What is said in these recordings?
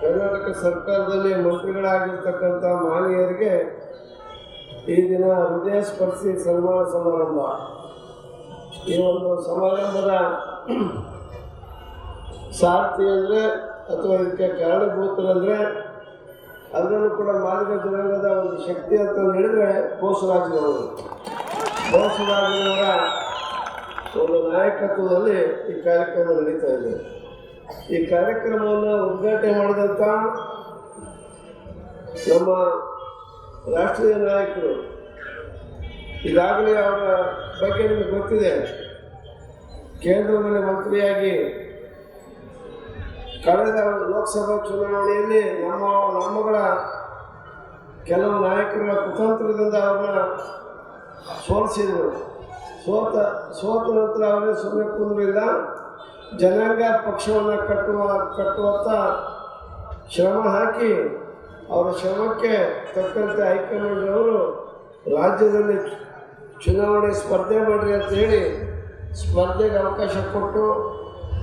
ಕರ್ನಾಟಕ ಸರ್ಕಾರದಲ್ಲಿ ಮಂತ್ರಿಗಳಾಗಿರ್ತಕ್ಕಂಥ ಮಾನ್ಯರಿಗೆ ಈ ದಿನ ಹೃದಯ ಸ್ಪರ್ಶಿ ಸನ್ಮಾನ ಸಮಾರಂಭ. ಈ ಒಂದು ಸಮಾರಂಭದ ಸಾರ್ಥಿ ಅಂದರೆ ಅಥವಾ ಇದಕ್ಕೆ ಕಾರಣಭೂತರಂದರೆ ಅದರಲ್ಲೂ ಕೂಡ ಮಾದಿಗ ಜನಾಂಗದ ಒಂದು ಶಕ್ತಿ ಅಂತ ಹೇಳಿದರೆ ಬೋಸರಾಜನವರು. ಬೋಸರಾಜನವರ ಒಂದು ನಾಯಕತ್ವದಲ್ಲಿ ಈ ಕಾರ್ಯಕ್ರಮ ನಡೀತಾ ಇದೆ. ಈ ಕಾರ್ಯಕ್ರಮವನ್ನು ಉದ್ಘಾಟನೆ ಮಾಡಿದಂಥ ನಮ್ಮ ರಾಷ್ಟ್ರೀಯ ನಾಯಕರು, ಈಗಾಗಲೇ ಅವರ ಬಗ್ಗೆ ನಿಮಗೆ ಗೊತ್ತಿದೆ, ಕೇಂದ್ರದಲ್ಲಿ ಮಂತ್ರಿಯಾಗಿ ಕಳೆದ ಲೋಕಸಭಾ ಚುನಾವಣೆಯಲ್ಲಿ ನಮ್ಮಗಳ ಕೆಲವು ನಾಯಕರುಗಳ ಕುತಂತ್ರದಿಂದ ಅವ್ರನ್ನ ಸೋಲಿಸಿದರು. ಸೋತ ನಂತರ ಅವರೇ ಸುಮ್ಮನೆ ಕುಂದರಿಲ್ಲ, ಜನಾಂಗ ಪಕ್ಷವನ್ನು ಕಟ್ಟುವತ್ತ ಶ್ರಮ ಹಾಕಿ ಅವರ ಶ್ರಮಕ್ಕೆ ತಕ್ಕಂತೆ ಹೈಕಮಾಂಡ್ ಅವರು ರಾಜ್ಯದಲ್ಲಿ ಚುನಾವಣೆ ಸ್ಪರ್ಧೆ ಮಾಡಿರಿ ಅಂತ ಹೇಳಿ ಸ್ಪರ್ಧೆಗೆ ಅವಕಾಶ ಕೊಟ್ಟು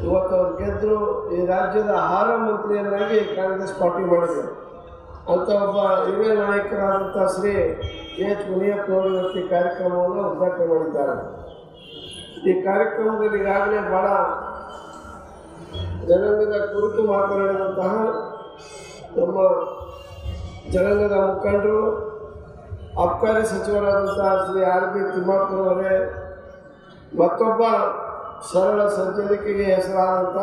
ಇವತ್ತು ಅವ್ರು ಗೆದ್ದರು. ಈ ರಾಜ್ಯದ ಆಹಾರ ಮಂತ್ರಿಯನ್ನಾಗಿ ಕಾಂಗ್ರೆಸ್ ಪಾರ್ಟಿ ಮಾಡಿದರು. ಅಂತ ಒಬ್ಬ ಹಿರಿಯ ನಾಯಕರಾದಂಥ ಶ್ರೀ ಎಚ್ ಮುನಿಯಪ್ಪನವರು ಇವತ್ತು ಈ ಕಾರ್ಯಕ್ರಮವನ್ನು ಉದ್ಘಾಟನೆ ಮಾಡಿದ್ದಾರೆ. ಈ ಕಾರ್ಯಕ್ರಮದಲ್ಲಿ ಈಗಾಗಲೇ ಭಾಳ ಜನಾಂಗದ ಕುರಿತು ಮಾತನಾಡಿದಂತಹ ನಮ್ಮ ಜನಾಂಗದ ಮುಖಂಡರು, ಅಬಕಾರಿ ಸಚಿವರಾದಂತಹ ಶ್ರೀ ಆರ್ ಬಿ ತಿಮ್ಮಾಪುರವರೇ, ಮತ್ತೊಬ್ಬ ಸರಳ ಸಜ್ಜನಿಕೆಗೆ ಹೆಸರಾದಂಥ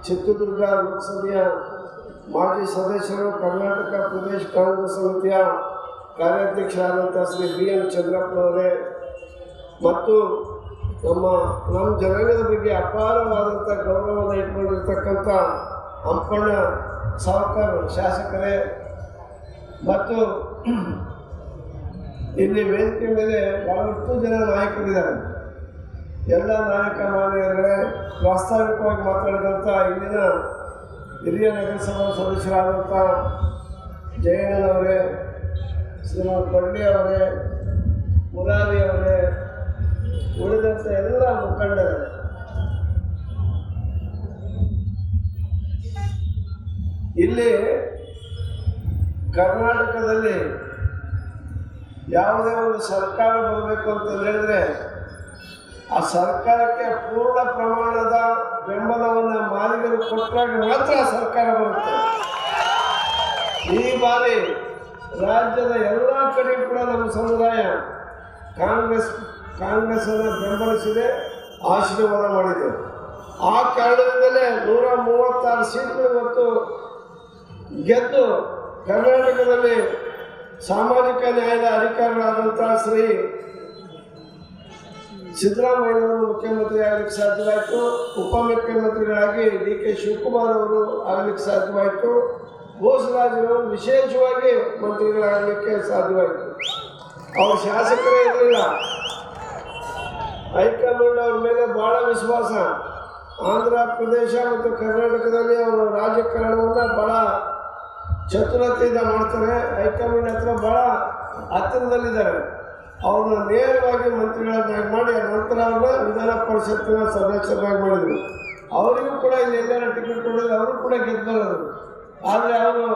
ಚಿತ್ರದುರ್ಗ ಲೋಕಸಭೆಯ ಮಾಜಿ ಸದಸ್ಯರು, ಕರ್ನಾಟಕ ಪ್ರದೇಶ ಕಾಂಗ್ರೆಸ್ ಸಮಿತಿಯ ಕಾರ್ಯಾಧ್ಯಕ್ಷರಾದಂಥ ಶ್ರೀ ಬಿ ಎನ್ ಚಂದ್ರಪ್ಪನವರೇ, ಮತ್ತು ನಮ್ಮ ಜನಾಂಗದ ಬಗ್ಗೆ ಅಪಾರವಾದಂಥ ಗೌರವವನ್ನು ಇಟ್ಕೊಂಡಿರ್ತಕ್ಕಂಥ ಹಂಪಣ್ಣ ಸಾವ್ಕಾರ್ ಶಾಸಕರೇ, ಮತ್ತು ಇಲ್ಲಿ ವೇದಿಕೆ ಮೇಲೆ ಬಹಳಷ್ಟು ಜನ ನಾಯಕರಿದ್ದಾರೆ. ಎಲ್ಲ ನಾಯಕ ಮಾನ್ಯರುಗಳೇ, ಪ್ರಾಸ್ತಾವಿಕವಾಗಿ ಮಾತಾಡಿದಂಥ ಇಲ್ಲಿನ ಹಿರಿಯ ನಗರಸಭಾ ಸದಸ್ಯರಾದಂಥ ಜಯಣ್ಣನವರೇ, ಶ್ರೀಮಂತ ಬಡ್ಡಿ ಅವರೇ, ಮುರಾರಿ ಅವರೇ, ಉಳಿದಂಥ ಎಲ್ಲ ಮುಖಂಡರು, ಇಲ್ಲಿ ಕರ್ನಾಟಕದಲ್ಲಿ ಯಾವುದೇ ಒಂದು ಸರ್ಕಾರ ಬರಬೇಕು ಅಂತ ಹೇಳಿದ್ರೆ ಆ ಸರ್ಕಾರಕ್ಕೆ ಪೂರ್ಣ ಪ್ರಮಾಣದ ಬೆಂಬಲವನ್ನು ಮಾದಿಗರು ಕೊಟ್ಟಾಗ ಮಾತ್ರ ಸರ್ಕಾರ ಬರುತ್ತೆ. ಈ ಬಾರಿ ರಾಜ್ಯದ ಎಲ್ಲ ಕಡೆ ಕೂಡ ನಮ್ಮ ಸಮುದಾಯ ಕಾಂಗ್ರೆಸ್ಸನ್ನು ಬೆಂಬಲಿಸಿದೆ, ಆಶೀರ್ವಾದ ಮಾಡಿದೆ. ಆ ಕಾರಣದಿಂದಲೇ 136 ಸೀಟುಗಳು ಇವತ್ತು ಗೆದ್ದು ಕರ್ನಾಟಕದಲ್ಲಿ ಸಾಮಾಜಿಕ ನ್ಯಾಯದ ಅಧಿಕಾರಿಗಳಾದಂಥ ಶ್ರೀ ಸಿದ್ದರಾಮಯ್ಯನವರು ಮುಖ್ಯಮಂತ್ರಿ ಆಗಲಿಕ್ಕೆ ಸಾಧ್ಯವಾಯಿತು. ಉಪಮುಖ್ಯಮಂತ್ರಿಗಳಾಗಿ ಡಿ ಕೆ ಶಿವಕುಮಾರ್ ಅವರು ಆಗಲಿಕ್ಕೆ ಸಾಧ್ಯವಾಯಿತು. ಬೋಸರಾಜರು ವಿಶೇಷವಾಗಿ ಮಂತ್ರಿಗಳಾಗಲಿಕ್ಕೆ ಸಾಧ್ಯವಾಯಿತು. ಅವರು ಶಾಸಕರೇ ಇರಲಿಲ್ಲ. ಹೈಕಮಾಂಡ್ ಅವ್ರ ಮೇಲೆ ಭಾಳ ವಿಶ್ವಾಸ. ಆಂಧ್ರ ಪ್ರದೇಶ ಮತ್ತು ಕರ್ನಾಟಕದಲ್ಲಿ ಅವರು ರಾಜಕಾರಣವನ್ನು ಭಾಳ ಚತುರತೆಯಿಂದ ಮಾಡ್ತಾರೆ. ಹೈಕಮಾಂಡ್ ಹತ್ರ ಭಾಳ ಹತ್ತಿರದಲ್ಲಿದ್ದಾರೆ. ಅವ್ರನ್ನ ನೇರವಾಗಿ ಮಂತ್ರಿಗಳನ್ನಾಗಿ ಮಾಡಿ ನಂತರ ಅವ್ರನ್ನ ವಿಧಾನ ಪರಿಷತ್ತಿನ ಸದಸ್ಯರಾಗಿ ಮಾಡಿದರು. ಅವರಿಗೂ ಕೂಡ ಇಲ್ಲಿ ಎಲ್ಲರ ಟಿಕೆಟ್ ಕೊಡೋದು, ಅವರು ಕೂಡ ಗೆದ್ದವರು. ಆದರೆ ಅವರು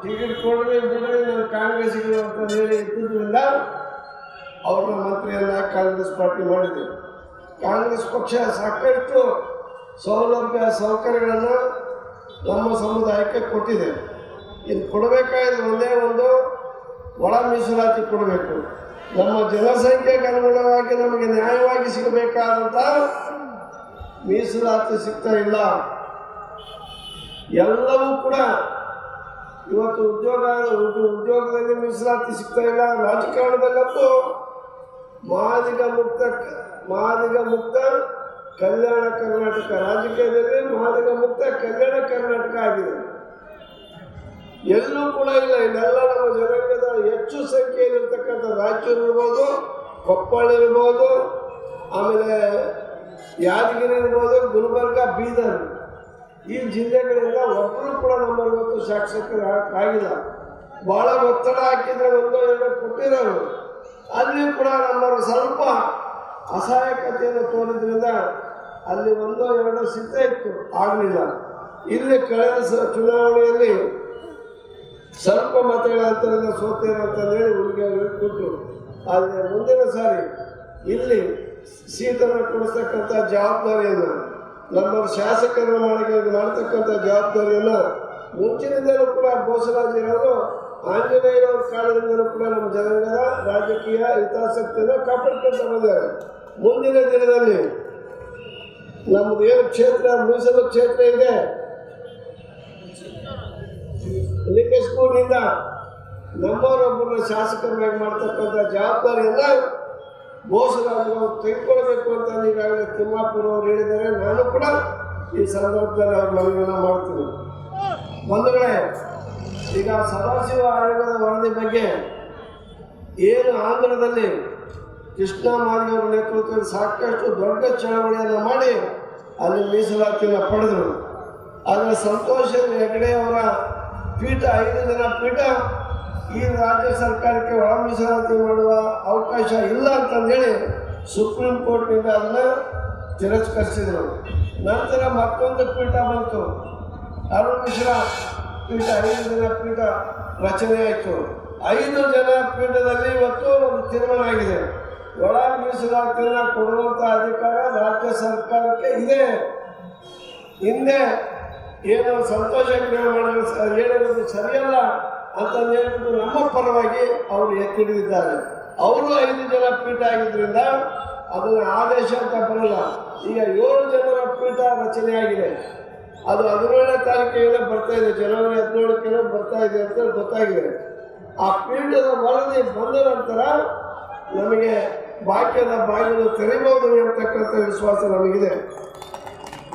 ಟಿಕೆಟ್ ಕೊಡಲಿ ಬಿಡಲಿ ನಾನು ಕಾಂಗ್ರೆಸ್ಸಿಗೆ ಅಂತ ಹೇಳಿ ಇದ್ದುದರಿಂದ ಅವ್ರನ್ನ ಮಂತ್ರಿಯನ್ನಾಗಿ ಕಾಂಗ್ರೆಸ್ ಪಾರ್ಟಿ ಮಾಡಿದೆ. ಕಾಂಗ್ರೆಸ್ ಪಕ್ಷ ಸಾಕಷ್ಟು ಸೌಲಭ್ಯ ಸೌಕರ್ಯಗಳನ್ನು ನಮ್ಮ ಸಮುದಾಯಕ್ಕೆ ಕೊಟ್ಟಿದೆ. ಇನ್ನು ಕೊಡಬೇಕಾದ್ರೆ ಒಂದೇ ಒಂದು ಒಳ ಮೀಸಲಾತಿ ಕೊಡಬೇಕು. ನಮ್ಮ ಜನಸಂಖ್ಯೆಗೆ ಅನುಗುಣವಾಗಿ ನಮಗೆ ನ್ಯಾಯವಾಗಿ ಸಿಗಬೇಕಾದಂಥ ಮೀಸಲಾತಿ ಸಿಗ್ತಾ ಇಲ್ಲ. ಎಲ್ಲವೂ ಕೂಡ ಇವತ್ತು ಉದ್ಯೋಗದಲ್ಲಿ ಮೀಸಲಾತಿ ಸಿಗ್ತಾ ಇಲ್ಲ. ರಾಜಕಾರಣದಲ್ಲಂತೂ ಮಾದಿಗ ಮುಕ್ತ ಕಲ್ಯಾಣ ಕರ್ನಾಟಕ, ರಾಜಕೀಯದಲ್ಲಿ ಮಾದಿಗ ಮುಕ್ತ ಕಲ್ಯಾಣ ಕರ್ನಾಟಕ ಆಗಿದೆ. ಎಲ್ಲೂ ಕೂಡ ಇಲ್ಲ. ಇಲ್ಲೆಲ್ಲ ನಮ್ಮ ಜನಾಂಗದ ಹೆಚ್ಚು ಸಂಖ್ಯೆಯಲ್ಲಿರ್ತಕ್ಕಂಥ ರಾಯಚೂರು ಇರ್ಬೋದು, ಕೊಪ್ಪಳ ಇರ್ಬೋದು, ಆಮೇಲೆ ಯಾದಗಿರಿ ಇರ್ಬೋದು, ಗುಲ್ಬರ್ಗ, ಬೀದರ್, ಈ ಜಿಲ್ಲೆಗಳಿಂದ ಒಬ್ಬರು ಕೂಡ ನಮ್ಮ ಇವತ್ತು ಶಾಸಕರಾಗಿಲ್ಲ. ಭಾಳ ಒತ್ತಡ ಹಾಕಿದರೆ 1-2 ಕೊಟ್ಟಿರೋರು, ಅಲ್ಲಿ ಕೂಡ ನಮ್ಮವರು ಸ್ವಲ್ಪ ಅಸಹಾಯಕತೆಯನ್ನು ತೋರಿದ್ರಿಂದ ಅಲ್ಲಿ 1-2 ಸಿಗ್ತಾ ಇತ್ತು, ಆಗಲಿಲ್ಲ. ಇಲ್ಲಿ ಕಳೆದ ಚುನಾವಣೆಯಲ್ಲಿ ಸ್ವಲ್ಪ ಮತಗಳ ಅಂತರದಿಂದ ಸೋತೇನೆ ಅಂತಂದೇಳಿ ಹುಡುಗಿಯ ಕೊಟ್ಟರು. ಆದರೆ ಮುಂದಿನ ಸಾರಿ ಇಲ್ಲಿ ಸೀಟನ್ನು ಕೊಡಿಸ್ತಕ್ಕಂಥ ಜವಾಬ್ದಾರಿಯನ್ನು ನಮ್ಮ ಶಾಸಕರು ಮಾಡ್ತಕ್ಕಂಥ ಜವಾಬ್ದಾರಿಯನ್ನು ಮುಂಚಿನಿಂದಲೂ ಕೂಡ ಬೋಸರಾಜಿರವರು ಆಂಜನೇಯರವ್ರ ಕಾಲದಿಂದಲೂ ಕೂಡ ನಮ್ಮ ಜನಾಂಗದ ರಾಜಕೀಯ ಹಿತಾಸಕ್ತಿಯನ್ನು ಕಾಪಾಡ್ಕೊಂತ ಬಂದಿದ್ದಾರೆ. ಮುಂದಿನ ದಿನದಲ್ಲಿ ನಮ್ಮದು ಏನು ಕ್ಷೇತ್ರ ಮೀಸಲು ಕ್ಷೇತ್ರ ಇದೆ, ಲಿಂಗಸ್ಕೂರಿನಿಂದ ನಮ್ಮವರೊಬ್ಬರನ್ನ ಶಾಸಕರಾಗಿ ಮಾಡ್ತಕ್ಕಂಥ ಜವಾಬ್ದಾರಿಯನ್ನು ಬೋಸರಾಜರು ತೆಗೆದುಕೊಳ್ಬೇಕು ಅಂತ ಈಗಾಗಲೇ ತಿಮ್ಮಾಪುರ ಅವರು ಹೇಳಿದ್ದಾರೆ. ನಾನು ಕೂಡ ಈ ಸಂದರ್ಭದಲ್ಲಿ ಅವ್ರ ಮನವಿಯನ್ನು ಮಾಡ್ತೀನಿ. ಬಂಧುಗಳೇ, ಈಗ ಸದಾಶಿವ ಆಯೋಗದ ವರದಿ ಬಗ್ಗೆ ಏನು ಆಂಧ್ರದಲ್ಲಿ ಕೃಷ್ಣ ಮಾರ್ಗ ಅವರ ನೇತೃತ್ವದಲ್ಲಿ ಸಾಕಷ್ಟು ದೊಡ್ಡ ಚಳವಳಿಯನ್ನು ಮಾಡಿ ಅಲ್ಲಿ ಮೀಸಲಾತಿಯನ್ನು ಪಡೆದರು. ಆದರೆ ಸಂತೋಷ ಹೆಗಡೆ ಅವರ ಪೀಠ 5 ಜನ ಪೀಠ ಈ ರಾಜ್ಯ ಸರ್ಕಾರಕ್ಕೆ ಒಳ ಮೀಸಲಾತಿ ಮಾಡುವ ಅವಕಾಶ ಇಲ್ಲ ಅಂತಂದೇಳಿ ಸುಪ್ರೀಂ ಕೋರ್ಟ್ನಿಂದ ಅದನ್ನು ತಿರಸ್ಕರಿಸಿದರು. ನಂತರ ಮತ್ತೊಂದು ಪೀಠ ಬಂತು, ಅರುಣ್ ಮಿಶ್ರಾ ಪೀಠ. 5 ಜನ ಪೀಠ ರಚನೆ ಆಯಿತು. 5 ಜನ ಪೀಠದಲ್ಲಿ ಇವತ್ತು ಒಂದು ತೀರ್ಮಾನ ಆಗಿದೆ. ಒಳ ಮೀಸಲಾತಿಯನ್ನು ಕೊಡುವಂಥ ಅಧಿಕಾರ ರಾಜ್ಯ ಸರ್ಕಾರಕ್ಕೆ ಇದೆ. ಹಿಂದೆ ಏನು ಸಂತೋಷ ಹೇಳಿರೋದು ಸರಿಯಲ್ಲ ಅಂತ ಹೇಳ್ಬಿಟ್ಟು ನಮ್ಮ ಪರವಾಗಿ ಅವರು ಎತ್ತಿಡಿದಿದ್ದಾರೆ. ಅವರು 5 ಜನ ಪೀಠ ಆಗಿದ್ದರಿಂದ ಅದನ್ನು ಆದೇಶ ಅಂತ ಬರಲ್ಲ. ಈಗ 7 ಜನರ ಪೀಠ ರಚನೆಯಾಗಿದೆ. ಅದು 17ನೇ ತಾರೀಕಿಗೆ ಬರ್ತಾ ಇದೆ, ಜನವರಿ 17ಕ್ಕೆ ಬರ್ತಾ ಇದೆ ಅಂತ ಗೊತ್ತಾಗಿದೆ. ಆ ಪೀಠದ ವರದಿ ಬಂದ ನಂತರ ನಮಗೆ ಭಾಗ್ಯದ ಬಾಗಿಲು ತೆರೆಯಬಹುದು ಎಂಬತಕ್ಕಂಥ ವಿಶ್ವಾಸ ನಮಗಿದೆ.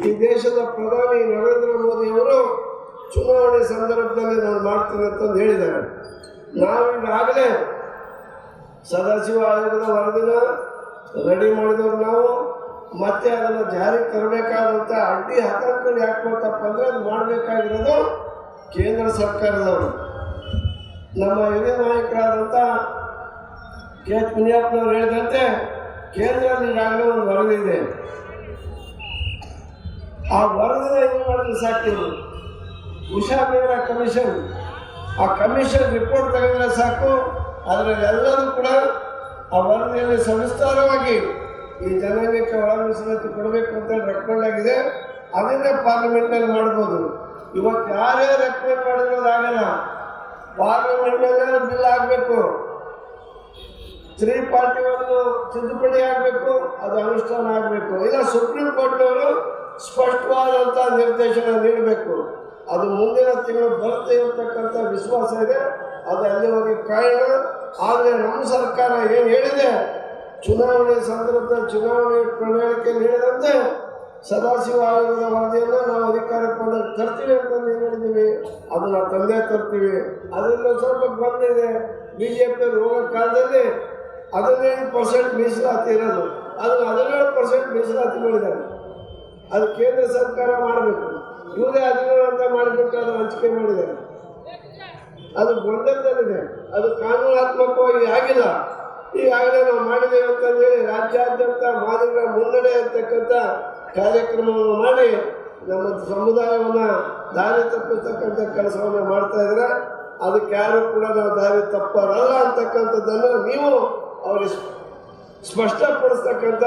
ಈ ದೇಶದ ಪ್ರಧಾನಿ ನರೇಂದ್ರ ಮೋದಿಯವರು ಚುನಾವಣೆ ಸಂದರ್ಭದಲ್ಲಿ ನಾನು ಮಾಡ್ತೀನಿ ಅಂತಂದು ಹೇಳಿದ್ದಾರೆ. ನಾವೀಗಾಗಲೇ ಸದಾಶಿವ ಆಯೋಗದ ವರದಿನ ರೆಡಿ ಮಾಡಿದವರು ನಾವು. ಮತ್ತೆ ಅದನ್ನು ಜಾರಿಗೆ ತರಬೇಕಾದಂಥ ಅಡ್ಡಿ ಹತಂಕಗಳು ಯಾಕೆ ಮಾಡ್ತಪ್ಪ ಅಂದರೆ ಅದು ಮಾಡಬೇಕಾಗಿರೋದು ಕೇಂದ್ರ ಸರ್ಕಾರದವರು. ನಮ್ಮ ಹಿರಿಯ ನಾಯಕರಾದಂಥ ಕೆ ಎಚ್ ಮುನಿಯಪ್ಪನವರು ಹೇಳಿದಂತೆ ಕೇಂದ್ರದಲ್ಲಿ ಈಗಾಗಲೇ ಒಂದು ವರದಿ ಇದೆ. ಆ ವರದಿನ ಏನು ಮಾಡಿದ್ರೆ ಸಾಕು, ಉಷಾ ಮೇಹ್ರಾ ಕಮಿಷನ್, ಆ ಕಮಿಷನ್ ರಿಪೋರ್ಟ್ ತೆಗೆದ್ರೆ ಸಾಕು. ಅದರಲ್ಲಿ ಎಲ್ಲರೂ ಕೂಡ ಆ ವರದಿಯಲ್ಲಿ ಸವಿಸ್ತಾರವಾಗಿ ಈ ಜನಾಂಗಕ್ಕೆ ಒಳ ಮೀಸಲಾತಿ ಕೊಡಬೇಕು ಅಂತ ರೆಕಮೆಂಡ್ ಆಗಿದೆ. ಅದನ್ನೇ ಪಾರ್ಲಿಮೆಂಟ್ನಲ್ಲಿ ಮಾಡ್ಬೋದು. ಇವತ್ತು ಯಾರೇ ರೆಕಮೆಂಡ್ ಮಾಡಿರೋದಾಗಲ್ಲ, ಪಾರ್ಲಿಮೆಂಟ್ನಲ್ಲೇ ಬಿಲ್ ಆಗಬೇಕು. 341 ತಿದ್ದುಪಡಿ ಆಗಬೇಕು, ಅದು ಅನುಷ್ಠಾನ ಆಗಬೇಕು. ಇಲ್ಲ ಸುಪ್ರೀಂ ಕೋರ್ಟ್ನವರು ಸ್ಪಷ್ಟವಾದಂಥ ನಿರ್ದೇಶನ ನೀಡಬೇಕು. ಅದು ಮುಂದಿನ ತಿಂಗಳು ಬರುತ್ತೆ ಇರತಕ್ಕಂಥ ವಿಶ್ವಾಸ ಇದೆ. ಅದು ಅಲ್ಲಿವರೆಗೆ ಕಾಯೋಣ. ಆದರೆ ನಮ್ಮ ಸರ್ಕಾರ ಏನು ಹೇಳಿದೆ, ಚುನಾವಣೆ ಸಂದರ್ಭದಲ್ಲಿ ಚುನಾವಣೆ ಪ್ರಣಾಳಿಕೆ ನೀಡಿದಂತೆ ಸದಾಶಿವ ಆಯೋಗದ ವರದಿಯನ್ನು ನಾವು ಅಧಿಕಾರಕ್ಕೆ ಬಂದಾಗ ತರ್ತೀವಿ ಅಂತಂದು ಏನು ಹೇಳಿದ್ದೀವಿ, ಅದನ್ನು ತಂದೆ ತರ್ತೀವಿ. ಅದರಿಂದ ಸ್ವಲ್ಪ ಬಂದಿದೆ. BJP ಹೋಗೋ ಕಾಲದಲ್ಲಿ 15% ಮೀಸಲಾತಿ ಇರೋದು, ಅದನ್ನು 17% ಮೀಸಲಾತಿ ಮಾಡಿದ್ದಾರೆ. ಅದು ಕೇಂದ್ರ ಸರ್ಕಾರ ಮಾಡಬೇಕು. ಇವರೇ 17 ಅಂತ ಮಾಡಬೇಕು, ಅದು ಹಂಚಿಕೆ ಮಾಡಿದ್ದಾರೆ. ಅದು ಗೊಂದಲದಲ್ಲಿದೆ, ಅದು ಕಾನೂನಾತ್ಮಕವಾಗಿ ಆಗಿಲ್ಲ. ಈಗಾಗಲೇ ನಾವು ಮಾಡಿದ್ದೇವೆ ಅಂತಂದೇಳಿ ರಾಜ್ಯಾದ್ಯಂತ ಮಾದರಿಗಳ ಮುನ್ನಡೆ ಅಂತಕ್ಕಂಥ ಕಾರ್ಯಕ್ರಮವನ್ನು ಮಾಡಿ ನಮ್ಮ ಸಮುದಾಯವನ್ನು ದಾರಿ ತಪ್ಪಿಸ್ತಕ್ಕಂಥ ಕೆಲಸವನ್ನು ಮಾಡ್ತಾ ಇದ್ದಾರೆ. ಅದಕ್ಕೆ ಯಾರು ಕೂಡ ನಾವು ದಾರಿ ತಪ್ಪರಲ್ಲ ಅಂತಕ್ಕಂಥದ್ದನ್ನು ನೀವು ಅವರಿಗೆ ಸ್ಪಷ್ಟಪಡಿಸ್ತಕ್ಕಂಥ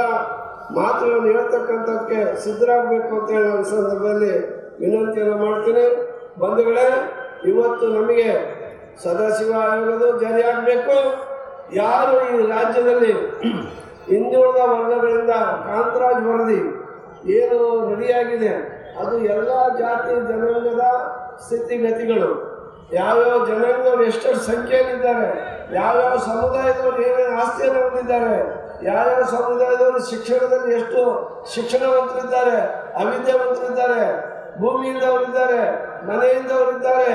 ಮಾತುಗಳನ್ನು ಹೇಳ್ತಕ್ಕಂಥಕ್ಕೆ ಸಿದ್ಧರಾಗಬೇಕು ಅಂತೇಳಿ ನಾನು ಸಂದರ್ಭದಲ್ಲಿ ವಿನಂತಿಯನ್ನು ಮಾಡ್ತೀನಿ. ಬಂಧುಗಳೇ, ಇವತ್ತು ನಮಗೆ ಸದಾಶಿವ ಆಯೋಗದ ಜಾರಿಯಾಗಬೇಕು. ಯಾರು ಈ ರಾಜ್ಯದಲ್ಲಿ ಹಿಂದುಳಿದ ವರ್ಗಗಳಿಂದ ಕಾಂತರಾಜ್ ವರದಿ ಏನು ರೆಡಿಯಾಗಿದೆ, ಅದು ಎಲ್ಲ ಜಾತಿ ಜನಾಂಗದ ಸ್ಥಿತಿಗತಿಗಳು, ಯಾವ್ಯಾವ ಜನಾಂಗದವರು ಎಷ್ಟೆಷ್ಟು ಸಂಖ್ಯೆಯಲ್ಲಿದ್ದಾರೆ, ಯಾವ್ಯಾವ ಸಮುದಾಯದವರು ಏನೇನು ಆಸ್ತಿಯನ್ನು ಹೊಂದಿದ್ದಾರೆ, ಯಾವ್ಯಾವ ಸಮುದಾಯದವರು ಶಿಕ್ಷಣದಲ್ಲಿ ಎಷ್ಟು ಶಿಕ್ಷಣವಂತರಿದ್ದಾರೆ, ಅವಿದ್ಯಾವಂತರಿದ್ದಾರೆ, ಭೂಮಿಯಿಂದವರಿದ್ದಾರೆ, ಮನೆಯಿಂದವರಿದ್ದಾರೆ,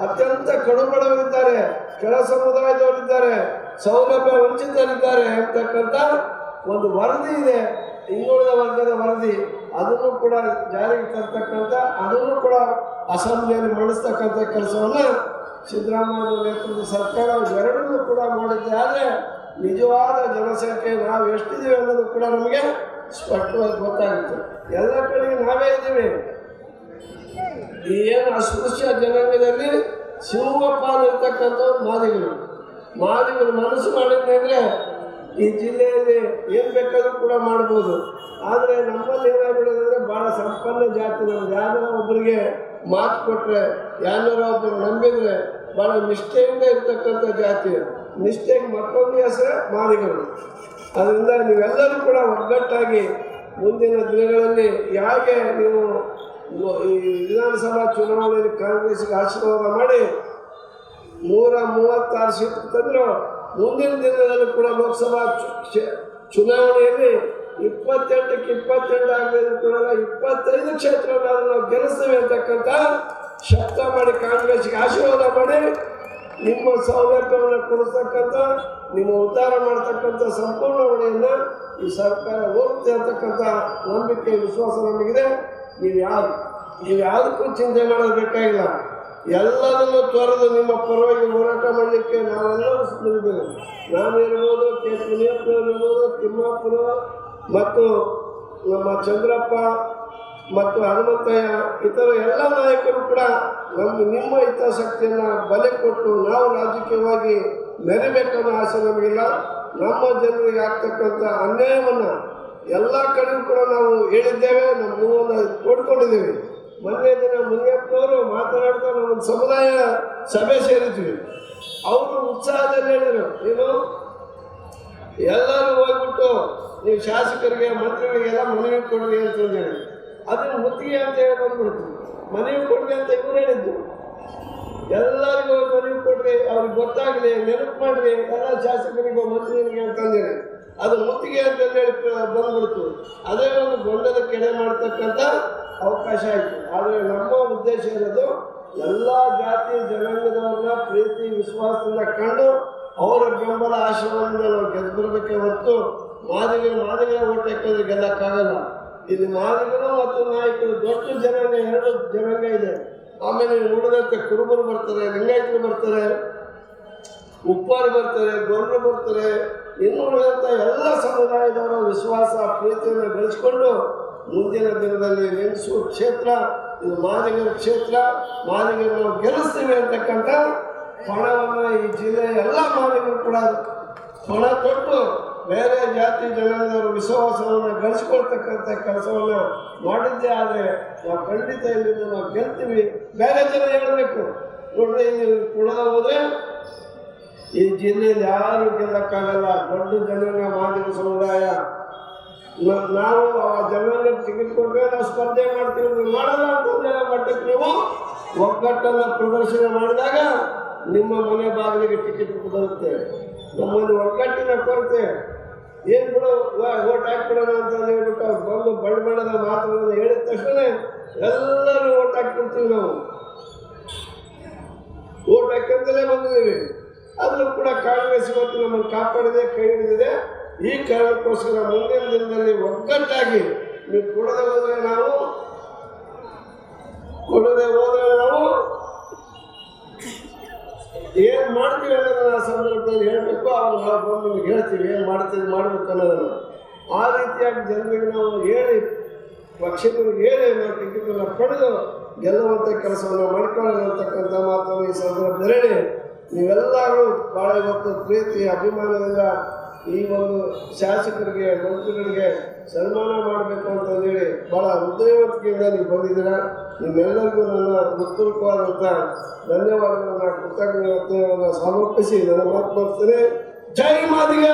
ಅತ್ಯಂತ ಕಡುಬಡವರಿದ್ದಾರೆ, ಕೆಳ ಸಮುದಾಯದವರಿದ್ದಾರೆ, ಸೌಲಭ್ಯ ವಂಚಿತರಿದ್ದಾರೆ ಅಂತಕ್ಕಂಥ ಒಂದು ವರದಿ ಇದೆ, ಹಿಂದುಳಿದ ವರ್ಗದ ವರದಿ. ಅದನ್ನು ಕೂಡ ಜಾರಿಗೆ ತರ್ತಕ್ಕಂಥ, ಅದನ್ನು ಕೂಡ ಅಸೆಂಬ್ಲಿಯಲ್ಲಿ ಮಂಡಿಸ್ತಕ್ಕಂಥ ಕೆಲಸವನ್ನು ಸಿದ್ದರಾಮಯ್ಯ ನೇತೃತ್ವದ ಸರ್ಕಾರ ಎರಡನ್ನೂ ಕೂಡ ಮಾಡಿದ್ದೆ. ಆದರೆ ನಿಜವಾದ ಜನಸಂಖ್ಯೆ ನಾವು ಎಷ್ಟಿದ್ದೀವಿ ಅನ್ನೋದು ಕೂಡ ನಮಗೆ ಸ್ಪಷ್ಟವಾಗಿ ಗೊತ್ತಾಗುತ್ತೆ. ಎಲ್ಲ ಕಡೆಗೆ ನಾವೇ ಇದ್ದೀವಿ. ಈ ಏನು ಅಸ್ಪೃಶ್ಯ ಜನಾಂಗದಲ್ಲಿ ಸಿಂಹಪಾಲಿರ್ತಕ್ಕಂಥವ್ರು ಮಾದಿಗರು ಮನಸ್ಸು ಮಾಡಿದ್ರೆ ಈ ಜಿಲ್ಲೆಯಲ್ಲಿ ಏನು ಬೇಕಾದ್ರೂ ಕೂಡ ಮಾಡ್ಬೋದು. ಆದರೆ ನಮ್ಮಲ್ಲಿ ಏನಾಗ್ಬಿಡೋದಂದ್ರೆ ಭಾಳ ಸಂಪನ್ನ ಜಾತಿ. ನಮ್ಗೆ ಯಾರೋ ಒಬ್ಬರಿಗೆ ಮಾತು ಕೊಟ್ಟರೆ, ಯಾರೋ ಒಬ್ಬರು ನಂಬಿದರೆ ಭಾಳ ನಿಷ್ಠೆಯಿಂದ ಇರ್ತಕ್ಕಂಥ ಜಾತಿ. ನಿಷ್ಠೆಗೆ ಮತ್ತೊಂದು ಹೆಸರೇ ಮಾದಿಗರು. ಅದರಿಂದ ನೀವೆಲ್ಲರೂ ಕೂಡ ಒಗ್ಗಟ್ಟಾಗಿ ಮುಂದಿನ ದಿನಗಳಲ್ಲಿ ಹೇಗೆ ನೀವು ಈ ವಿಧಾನಸಭಾ ಚುನಾವಣೆಯಲ್ಲಿ ಕಾಂಗ್ರೆಸ್ಗೆ ಆಶೀರ್ವಾದ ಮಾಡಿ 136 ಸೀಟು ತಂದರು. ಮುಂದಿನ ದಿನದಲ್ಲಿ ಕೂಡ ಲೋಕಸಭಾ ಚುನಾವಣೆಯಲ್ಲಿ 28ಕ್ಕೆ 28 ಆಗಲಿದ್ರು ಕೂಡ 25 ಕ್ಷೇತ್ರಗಳನ್ನು ನಾವು ಗೆಲ್ಲಿಸ್ತೇವೆ ಅಂತಕ್ಕಂಥ ಶಬ್ದ ಮಾಡಿ ಕಾಂಗ್ರೆಸ್ಗೆ ಆಶೀರ್ವಾದ ಮಾಡಿ ನಿಮ್ಮ ಸೌಲಭ್ಯವನ್ನು ಕೊಡಿಸ್ತಕ್ಕಂಥ, ನಿಮ್ಮ ಉದ್ಧಾರ ಮಾಡ್ತಕ್ಕಂಥ ಸಂಪೂರ್ಣ ಹೊಣೆಯನ್ನು ಈ ಸರ್ಕಾರ ಹೋಗುತ್ತೆ ಅಂತಕ್ಕಂಥ ನಂಬಿಕೆ ವಿಶ್ವಾಸ ನಮಗಿದೆ. ನೀವು ಯಾವುದಕ್ಕೂ ಚಿಂತೆ ಮಾಡೋದು ಬೇಕಾಗಿಲ್ಲ. ಎಲ್ಲದನ್ನು ತೊರೆದು ನಿಮ್ಮ ಪರವಾಗಿ ಹೋರಾಟ ಮಾಡಲಿಕ್ಕೆ ನಾವೆಲ್ಲರೂ ಸಿದ್ಧರಿದ್ದೇವೆ. ನಾನಿರ್ಬೋದು, ಕೆ ಮುನಿಯಪ್ಪನವರಿರ್ಬೋದು, ತಿಮ್ಮಾಪುರ ಮತ್ತು ನಮ್ಮ ಚಂದ್ರಪ್ಪ ಮತ್ತು ಹನುಮಂತಯ್ಯ, ಇತರ ಎಲ್ಲ ನಾಯಕರು ಕೂಡ ನಿಮ್ಮ ಹಿತಾಸಕ್ತಿಯನ್ನು ಬಲೆ ಕೊಟ್ಟು ನಾವು ರಾಜಕೀಯವಾಗಿ ಮೆರಿಬೇಕನ್ನೋ ಆಸೆ ನಮಗಿಲ್ಲ. ನಮ್ಮ ಜನರಿಗೆ ಆಗ್ತಕ್ಕಂಥ ಅನ್ಯಾಯವನ್ನು ಎಲ್ಲ ಕಡೆಯೂ ಕೂಡ ನಾವು ಹೇಳಿದ್ದೇವೆ, ನಮ್ಮ ನೋವನ್ನು ತೋಡ್ಕೊಂಡಿದ್ದೇವೆ. ಮೊನ್ನೆ ದಿನ ಮುನಿಯಪ್ಪನವರು ಮಾತನಾಡ್ತಾ ನಮ್ಮ ಸಮುದಾಯ ಸಭೆ ಸೇರಿದ್ವಿ. ಅವರು ಉತ್ಸಾಹದಲ್ಲಿ ಹೇಳಿದರು, ಏನು ಎಲ್ಲರೂ ಹೋಗ್ಬಿಟ್ಟು ನೀವು ಶಾಸಕರಿಗೆ ಮಂತ್ರಿಗಳಿಗೆಲ್ಲ ಮನವಿ ಕೊಡ್ರಿ ಅಂತಂದು ಹೇಳಿ, ಅದನ್ನು ಮುತ್ತಿಗೆ ಅಂತ ಹೇಳಿ ಬಂದ್ಬಿಡ್ತು. ಮನವಿ ಕೊಡ್ರಿ ಅಂತ ಇವರು ಹೇಳಿದ್ದು. ಎಲ್ಲರಿಗೂ ಮನವಿ ಕೊಡ್ರಿ, ಅವ್ರಿಗೆ ಗೊತ್ತಾಗಲಿ, ನೆನಪು ಮಾಡ್ರಿ ಎಲ್ಲ ಶಾಸಕರಿಗೂ ಮಂತ್ರಿಗಳಿಗೆ ಅಂತಂದೇಳಿ ಅದು ಮುತ್ತಿಗೆ ಅಂತಂದೇಳಿ ಬಂದ್ಬಿಡ್ತು. ಅದೇ ಒಂದು ಗೊಂದಲಕ್ಕೆ ಎಡೆ ಮಾಡ್ತಕ್ಕಂಥ ಅವಕಾಶ ಆಯಿತು. ಆದರೆ ನಮ್ಮ ಉದ್ದೇಶ ಇರೋದು ಎಲ್ಲ ಜಾತಿ ಜನಾಂಗದವ್ರನ್ನ ಪ್ರೀತಿ ವಿಶ್ವಾಸದಿಂದ ಕಂಡು ಅವರ ಬೆಂಬಲ ಆಶೀರ್ವಾದದಿಂದ ನಾವು ಗೆದ್ದು ಬರಬೇಕೇ ಹೊರತು ಮಾದಿಗರ ಓಟ್ ಹಾಕಿದ್ರೆ ಗೆಲ್ಲಕ್ಕಾಗಲ್ಲ. ಇಲ್ಲಿ ಮಾದಿಗರು ಮತ್ತು ನಾಯಕರು ದೊಡ್ಡ ಜನಾಂಗ, 2 ಜನಾಂಗ ಇದೆ. ಆಮೇಲೆ ಉಳಿದಂತೆ ಕುರುಬರು ಬರ್ತಾರೆ, ಲಿಂಗಾಯತರು ಬರ್ತಾರೆ, ಉಪ್ಪಾರು ಬರ್ತಾರೆ, ಗೊರ್ರು ಬರ್ತಾರೆ. ಇನ್ನು ಉಳಿದಂಥ ಎಲ್ಲ ಸಮುದಾಯದವರ ವಿಶ್ವಾಸ ಪ್ರೀತಿಯನ್ನು ಬೆಳೆಸ್ಕೊಂಡು ಮುಂದಿನ ದಿನದಲ್ಲಿ ಲಿಂಗಸೂರು ಕ್ಷೇತ್ರ ಇದು ಮಾದಿಗರ ಕ್ಷೇತ್ರ, ಮಾದಿಗರು ನಾವು ಗೆಲ್ಲಿಸ್ತೀವಿ ಅಂತಕ್ಕಂಥ ಪಣವನ್ನು ಈ ಜಿಲ್ಲೆಯ ಎಲ್ಲ ಮಾದಿಗರು ಕೂಡ ಪಣ ತೊಟ್ಟು ಬೇರೆ ಜಾತಿ ಜನಾಂಗದವರ ವಿಶ್ವಾಸವನ್ನು ಗಳಿಸ್ಕೊಳ್ತಕ್ಕಂಥ ಕೆಲಸವನ್ನು ಮಾಡಿದ್ದೇ ಆದರೆ ನಾವು ಖಂಡಿತ ಇಲ್ಲಿಂದ ನಾವು ಗೆಲ್ತೀವಿ. ಬೇರೆ ಜನ ಹೇಳಬೇಕು, ನೋಡ್ರಿ ನೀವು ಕೊಡದ ಹೋದರೆ ಈ ಜಿಲ್ಲೆಯಲ್ಲಿ ಯಾರು ಗೆಲ್ಲಕ್ಕಾಗಲ್ಲ. ದೊಡ್ಡ ಜನಾಂಗ ಮಾದಿಗ ಸಮುದಾಯ, ನಾವು ಆ ಜನಾಂಗ ತೆಗೆದುಕೊಂಡ್ರೆ ನಾವು ಸ್ಪರ್ಧೆ ಮಾಡ್ತೀವಿ. ಮಾಡಲ್ಲ ಅಂತಂದ್ರೆ ಮಟ್ಟಕ್ಕೆ ನೀವು ಒಗ್ಗಟ್ಟನ್ನು ಪ್ರದರ್ಶನ ಮಾಡಿದಾಗ ನಿಮ್ಮ ಮನೆ ಬಾಗಿಲಿಗೆ ಟಿಕೆಟ್ ಬರುತ್ತೆ. ನಮ್ಮಲ್ಲಿ ಒಗ್ಗಟ್ಟಿನ ಕೊರತೆ, ಏನು ಬಿಡು ಓಟ್ ಹಾಕ್ಬಿಡೋಣ ಅಂತ ಹೇಳ್ಬಿಟ್ಟು ಅವ್ರು ಬಂದು ಬಣ್ಣದ ಮಾತುಗಳನ್ನು ಹೇಳಿದ ತಕ್ಷಣ ಎಲ್ಲರೂ ಓಟ್ ಹಾಕ್ಬಿಡ್ತೀವಿ. ನಾವು ಓಟ್ ಹಾಕಂತಲೇ ಬಂದಿದ್ದೀವಿ. ಆದರೂ ಕೂಡ ಕಾಂಗ್ರೆಸ್ ಇವತ್ತು ನಮ್ಮನ್ನು ಕಾಪಾಡಿದೆ, ಕೈ ಹಿಡಿದಿದೆ. ಈ ಕಾರಣಕ್ಕೋಸ್ಕರ ಮುಂದಿನ ದಿನದಲ್ಲಿ ಒಗ್ಗಟ್ಟಾಗಿ ನೀವು ಕೊಡದೆ ಹೋದರೆ ನಾವು ಏನು ಮಾಡ್ತೀವಿ ಅನ್ನೋದನ್ನ ಆ ಸಂದರ್ಭದಲ್ಲಿ ಹೇಳಬೇಕು. ಅವ್ರು ನಾವು ಬಂದು ನಿಮ್ಗೆ ಹೇಳ್ತೀವಿ ಏನು ಮಾಡ್ಬೇಕು ಅನ್ನೋದನ್ನು. ಆ ರೀತಿಯಾಗಿ ಜನರಿಗೆ ನಾವು ಹೇಳಿ, ಪಕ್ಷಗಳಿಗೆ ಹೇಳಿ ನಾವು ಟಿಕೆಟನ್ನು ಪಡೆದು ಗೆಲ್ಲುವಂಥ ಕೆಲಸವನ್ನು ಮಾಡ್ಕೊಳ್ಳೋಣ ಅಂತಕ್ಕಂಥ ಮಾತನ್ನು ಈ ಸಂದರ್ಭದಲ್ಲಿ ನೀವೆಲ್ಲರೂ ಭಾಳ ಇವತ್ತು ಪ್ರೀತಿ ಅಭಿಮಾನದಿಂದ ಈ ಒಂದು ಶಾಸಕರಿಗೆ ಮಂತ್ರಿಗಳಿಗೆ ಸನ್ಮಾನ ಮಾಡಬೇಕು ಅಂತಂದೇಳಿ ಭಾಳ ಹೃದಯವಂತಿಕೆಯಿಂದ ನೀವು ಬಂದಿದ್ದೀರ. ನಿಮ್ಮೆಲ್ಲರಿಗೂ ನನ್ನ ಹೃತ್ಪೂರ್ವಕವಾದಂಥ ಧನ್ಯವಾದಗಳನ್ನು, ಕೃತಜ್ಞತೆಯನ್ನು ಸಮರ್ಪಿಸಿ ನನ್ನ ಮಾತು ಮಾಡ್ತೇನೆ. ಜೈ ಮಾದಿಗ.